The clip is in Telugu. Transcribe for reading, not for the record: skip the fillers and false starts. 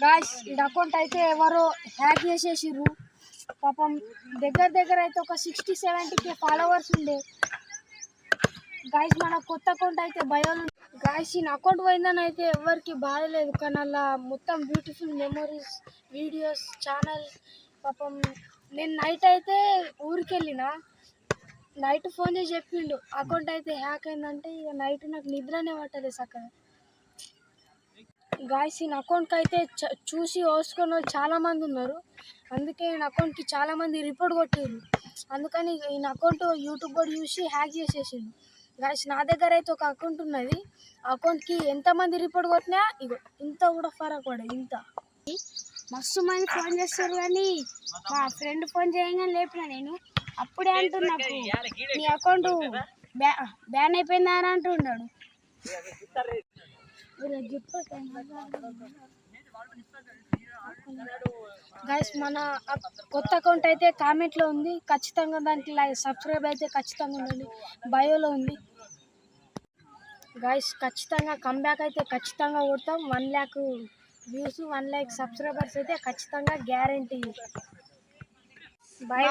గాయ్స్ ఈ అకౌంట్ అయితే ఎవరో హ్యాక్ చేసేసిర్రు పాపం. దగ్గర అయితే ఒక 60-70K ఫాలోవర్స్ ఉండే. గాయ్స్ మన కొత్త అకౌంట్ అయితే బయోలో. గాయ్స్ ఈ అకౌంట్ పోయిందని అయితే ఎవరికి బాధలేదు, కానీ అలా మొత్తం బ్యూటిఫుల్ మెమొరీస్, వీడియోస్, ఛానల్. పాపం నేను నైట్ అయితే ఊరికి వెళ్ళిన, నైట్ ఫోన్ చేసి చెప్పిండు అకౌంట్ అయితే హ్యాక్ అయిందంటే. ఇక నైట్ నాకు నిద్రనే పట్టలేదు సక్కగా. గాయ్స్ ఈ అకౌంట్కి అయితే చూసి ఓసుకొని వాళ్ళు చాలామంది ఉన్నారు. అందుకే ఈ అకౌంట్కి చాలామంది రిపోర్ట్ కొట్టారు. అందుకని ఈ అకౌంట్ యూట్యూబ్ కూడా చూసి హ్యాక్ చేసేసిండు. గాయ్స్ నా దగ్గర అయితే ఒక అకౌంట్ ఉన్నది. ఆ అకౌంట్కి ఎంతమంది రిపోర్ట్ కొట్టినా ఇగో ఇంత కూడా ఫరక్ పడదు. ఇంత మస్తు మంది ఫోన్ చేస్తారు, కానీ మా ఫ్రెండ్ ఫోన్ చేయగానే లేపిన నేను. అప్పుడే అంటున్నాకు నీ అకౌంట్ బ్యాన్ అయిపోయిందా అని అంటున్నాడు. గైస్ మన కొత్త అకౌంట్ అయితే కామెంట్లో ఉంది, ఖచ్చితంగా దానికి సబ్స్క్రైబ్ అయితే ఖచ్చితంగా ఉండండి, బయోలో ఉంది. గైస్ ఖచ్చితంగా కమ్బ్యాక్ అయితే ఖచ్చితంగా కొడతాం. 1 lakh వ్యూస్, 1 lakh సబ్స్క్రైబర్స్ అయితే ఖచ్చితంగా గ్యారంటీ. బై.